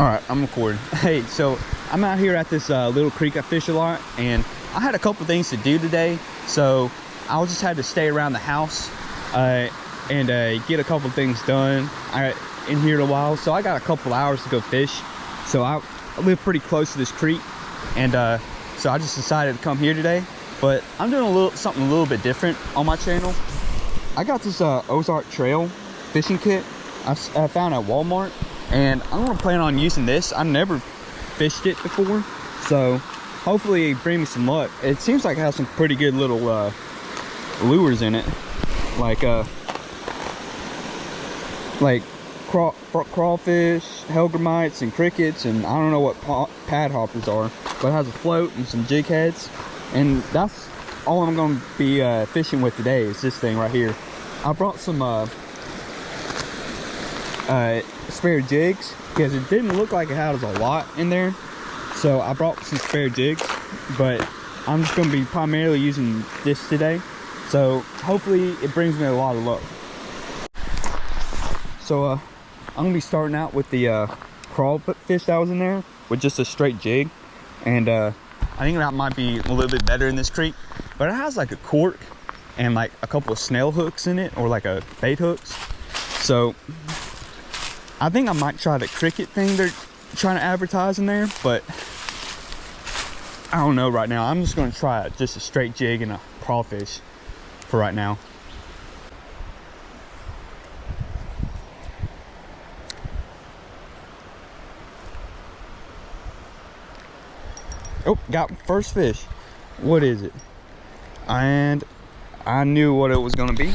All right, I'm recording. Hey, so I'm out here at this little creek I fish a lot, and I had a couple things to do today, so I just had to stay around the house and get a couple things done in here in a while. So I got a couple hours to go fish. So I live pretty close to this creek, and so I just decided to come here today. But I'm doing something a little bit different on my channel. I got this Ozark trail fishing kit I found at Walmart, and I'm gonna plan on using this. I've never fished it before, so hopefully it brings me some luck. It seems like it has some pretty good little lures in it, like crawfish, hellgrammites, and crickets, and I don't know what pad hoppers are, but it has a float and some jig heads, and that's all I'm gonna be fishing with today is this thing right here. I brought some spare jigs because it didn't look like it had a lot in there, so I brought some spare jigs, but I'm just going to be primarily using this today, so hopefully it brings me a lot of luck. So I'm going to be starting out with the crawfish that was in there with just a straight jig, and I think that might be a little bit better in this creek, but it has like a cork and like a couple of snail hooks in it, or like a bait hooks. So I think I might try the cricket thing they're trying to advertise in there, but I don't know right now. I'm just going to try just a straight jig and a crawfish for right now. Oh, got first fish. What is it? And I knew what it was going to be.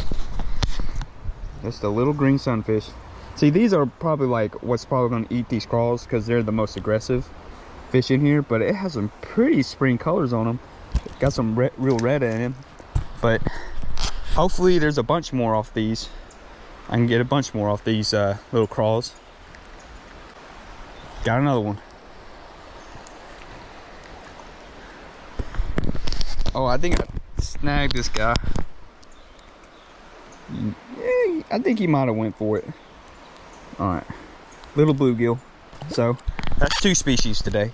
Just a little green sunfish. See, these are probably like what's probably going to eat these crawls because they're the most aggressive fish in here, but it has some pretty spring colors on them. Got some real red in them, but hopefully there's a bunch more off these. I can get a bunch more off these little crawls. Got another one. Oh, I think I snagged this guy. Yeah, I think he might have went for it. All right, little bluegill. So that's 2 species today.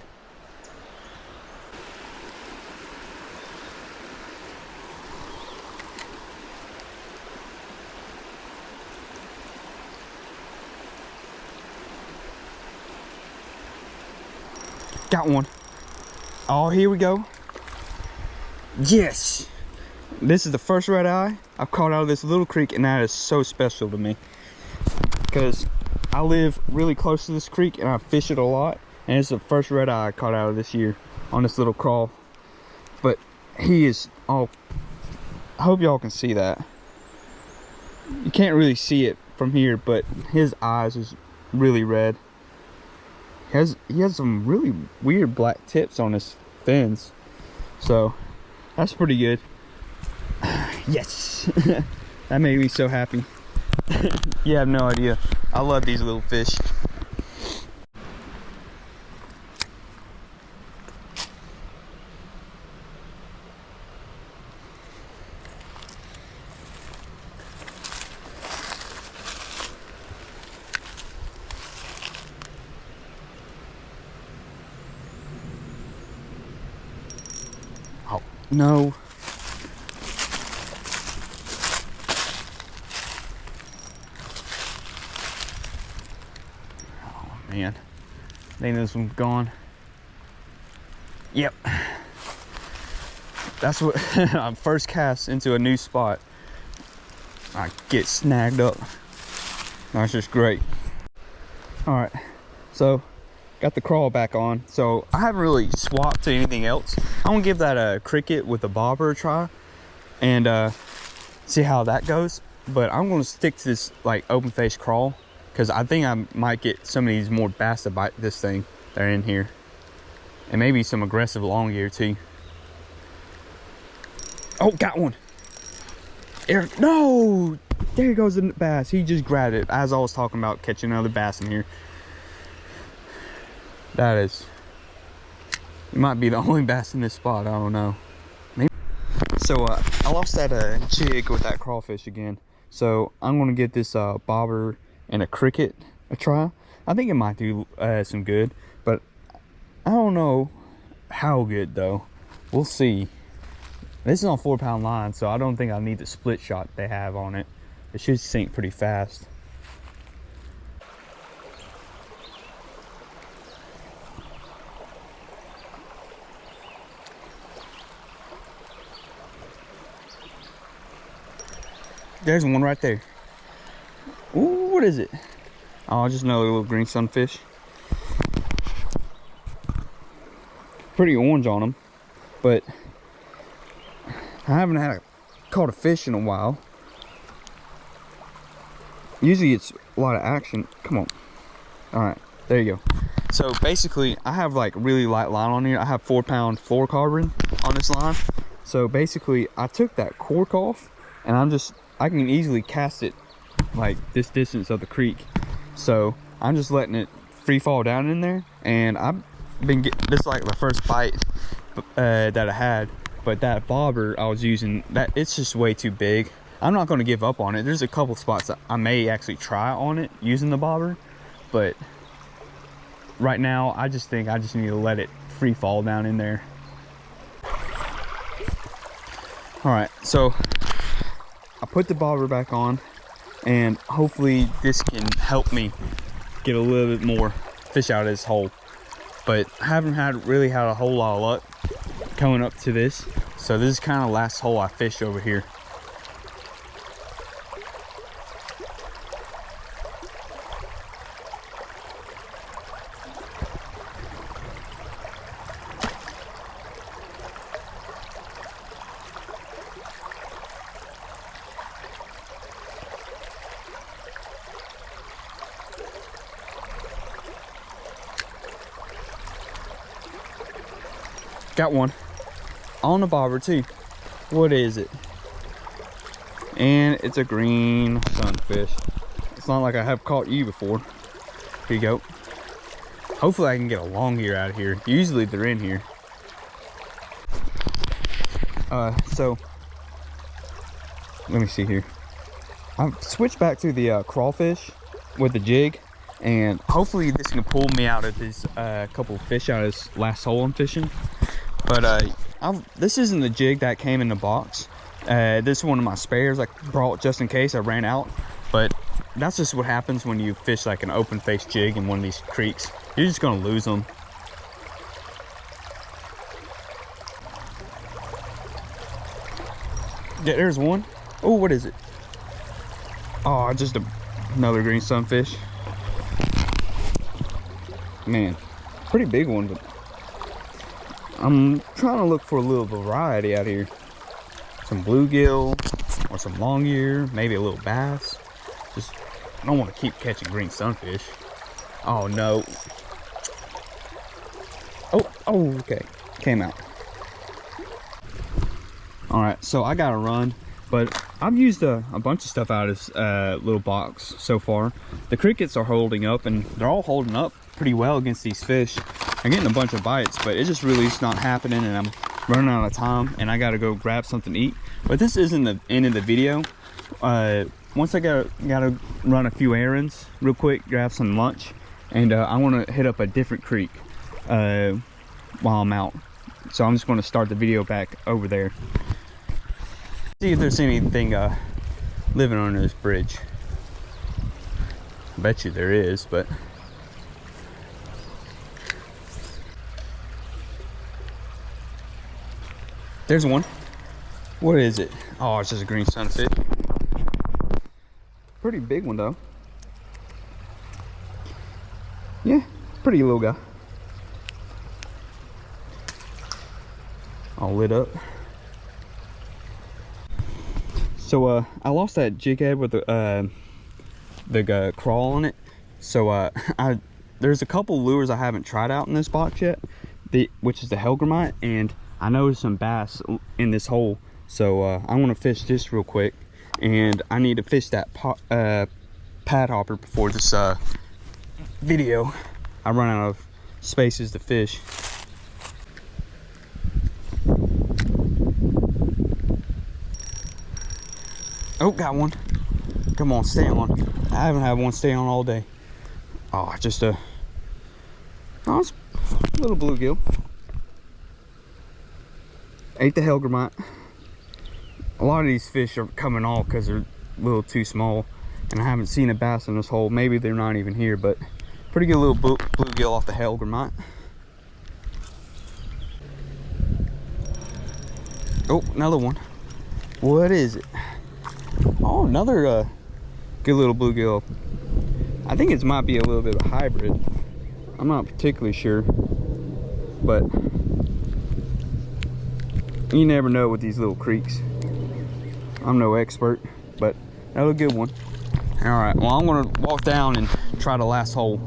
Got one. Oh, here we go. Yes, this is the first red eye I've caught out of this little creek, and that is so special to me because I live really close to this creek and I fish it a lot, and it's the first red eye I caught out of this year on this little crawl. But he is all, I hope y'all can see that. You can't really see it from here, but his eyes is really red. He has some really weird black tips on his fins, so that's pretty good. Yes. That made me so happy. You have no idea. I love these little fish. Oh, no. Man, I think this one's gone. Yep, that's what I'm first cast into a new spot. I get snagged up. That's just great. All right, so got the crawl back on. So I haven't really swapped to anything else. I'm gonna give that a cricket with a bobber a try and see how that goes. But I'm gonna stick to this like open face crawl, because I think I might get some of these more bass to bite this thing that are in here. And maybe some aggressive long ear too. Oh, got one. There, no! There goes the bass. He just grabbed it as I was talking about catching another bass in here. That is, it might be the only bass in this spot. I don't know. Maybe. So I lost that jig with that crawfish again. So I'm gonna get this bobber and a cricket a try. I think it might do some good, but I don't know how good though. We'll see. This is on 4-pound line, so I don't think I need the split shot they have on it. It should sink pretty fast. There's one right there. Ooh, what is it? Oh, just another little green sunfish. Pretty orange on them, but I haven't caught a fish in a while. Usually it's a lot of action. Come on. All right, there you go. So basically, I have like really light line on here. I have 4-pound fluorocarbon on this line. So basically, I took that cork off, and I can easily cast it like this distance of the creek. So I'm just letting it free fall down in there, and I've been getting this is like the first bite that I had. But that bobber I was using, it's just way too big. I'm not going to give up on it. There's a couple spots that I may actually try on it using the bobber, but right now I just think I just need to let it free fall down in there. All right, so I put the bobber back on, and hopefully this can help me get a little bit more fish out of this hole. But I haven't really had a whole lot of luck coming up to this, so this is kind of the last hole I fished over here. Got one on the bobber too. What is it? And it's a green sunfish. It's not like I have caught you before. Here you go. Hopefully I can get a long ear out of here. Usually they're in here. So let me see here. I've switched back to the crawfish with the jig, and hopefully this can pull me out of this couple of fish out of this last hole I'm fishing. But this isn't the jig that came in the box. This is one of my spares I brought just in case I ran out. But that's just what happens when you fish like an open face jig in one of these creeks. You're just gonna lose them. Yeah, there's one. Oh, what is it? Oh, just another green sunfish. Man, pretty big one, but I'm trying to look for a little variety out here. Some bluegill or some long ear, maybe a little bass. Just, I don't want to keep catching green sunfish. Oh no. Oh, okay. Came out. All right, so I gotta run, but I've used a bunch of stuff out of this little box so far. The crickets are holding up, and they're all holding up pretty well against these fish. I'm getting a bunch of bites, but it just really is not happening, and I'm running out of time, and I gotta go grab something to eat. But this isn't the end of the video. Once I gotta run a few errands real quick, grab some lunch, and I want to hit up a different creek while I'm out. So I'm just going to start the video back over there. See if there's anything living under this bridge. I bet you there is, but there's one. What is it? Oh, it's just a green sunfish. Pretty big one though. Yeah, pretty little guy. All lit up. So I lost that jig head with the crawl on it. So there's a couple lures I haven't tried out in this box yet, which is the Helgramite, and I noticed some bass in this hole. So I want to fish this real quick, and I need to fish that pad hopper before this video. I run out of spaces to fish. Oh, got one. Come on, stay on. I haven't had one stay on all day. Oh, just a nice little bluegill. Ate the hellgrammite. A lot of these fish are coming off because they're a little too small, and I haven't seen a bass in this hole. Maybe they're not even here, but pretty good little bluegill off the hellgrammite. Oh, another one. What is it? Oh, another good little bluegill. I think it might be a little bit of a hybrid. I'm not particularly sure, but you never know with these little creeks. I'm no expert, but another good one. All right, well, I'm gonna walk down and try the last hole.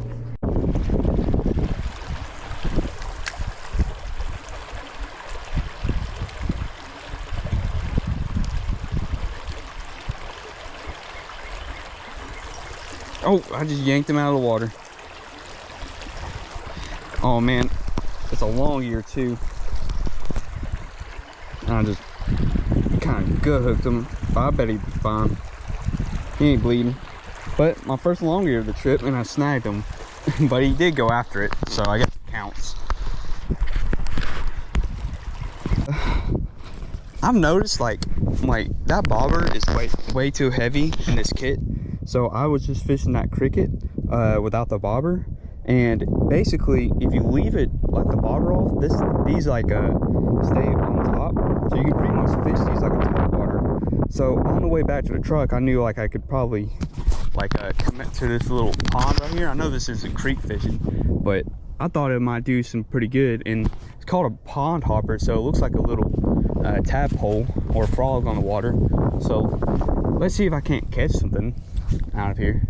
Oh, I just yanked him out of the water. Oh man, it's a long ear too. I just kind of gut hooked him. I bet he'd be fine. He ain't bleeding. But my first long ear of the trip, and I snagged him. But he did go after it, so I guess it counts. I've noticed like that bobber is way too heavy in this kit. So I was just fishing that cricket without the bobber, and basically if you leave it like the bobber off, these like stay on top, so you can pretty much fish these like a top water. So on the way back to the truck, I knew like I could probably like commit to this little pond right here. I know this isn't creek fishing, but I thought it might do some pretty good. And it's called a pond hopper, so it looks like a little tadpole or frog on the water. So let's see if I can't catch something out of here.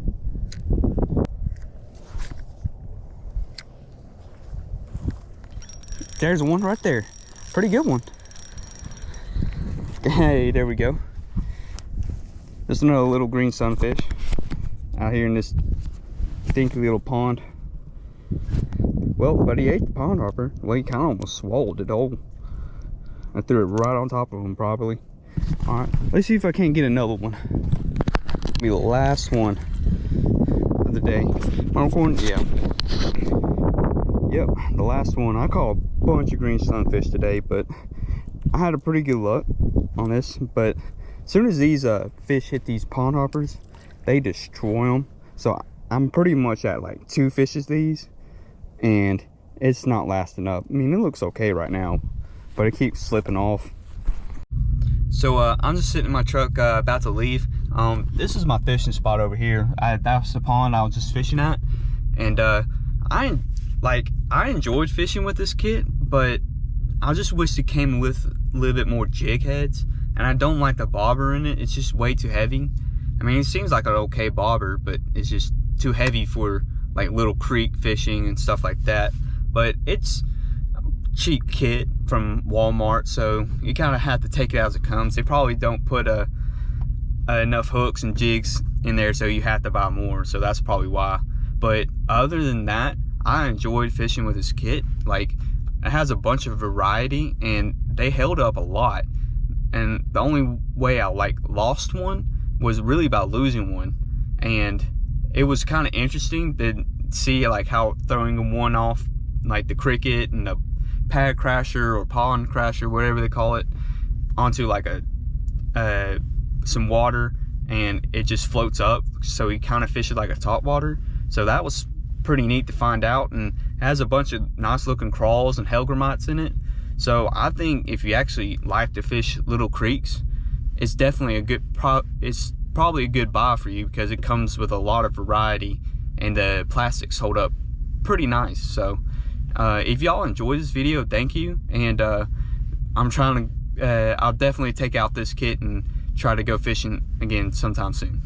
There's one right there. Pretty good one. Hey, there we go. Just another little green sunfish out here in this dinky little pond. Well, but he ate the pond hopper. Well, he kind of almost swallowed it whole. I threw it right on top of him, probably. All right, let's see if I can't get another one. Be the last one of the day. One, yeah. Yep, the last one. I caught a bunch of green sunfish today, but I had a pretty good luck on this. But as soon as these fish hit these pond hoppers, they destroy them. So I'm pretty much at like 2 fishes these, and it's not lasting up. I mean, it looks okay right now, but it keeps slipping off. So I'm just sitting in my truck about to leave. This is my fishing spot over here. That's the pond I was just fishing at, and I enjoyed fishing with this kit, but I just wish it came with a little bit more jig heads, and I don't like the bobber in it. It's just way too heavy. I mean, it seems like an okay bobber, but it's just too heavy for like little creek fishing and stuff like that. But it's a cheap kit from Walmart, so you kind of have to take it as it comes. They probably don't put enough hooks and jigs in there, so you have to buy more, so that's probably why. But other than that, I enjoyed fishing with this kit. Like, it has a bunch of variety, and they held up a lot. And the only way I like lost one was really about losing one, and it was kind of interesting to see like how throwing one off like the cricket and the pad crasher or pond crasher, whatever they call it, onto like some water, and it just floats up, so he kind of fished like a top water. So that was pretty neat to find out, and has a bunch of nice looking crawls and hellgrammites in it. So I think if you actually like to fish little creeks, it's definitely a good it's probably a good buy for you, because it comes with a lot of variety, and the plastics hold up pretty nice. So if y'all enjoyed this video, thank you. And I'm trying to I'll definitely take out this kit and try to go fishing again sometime soon.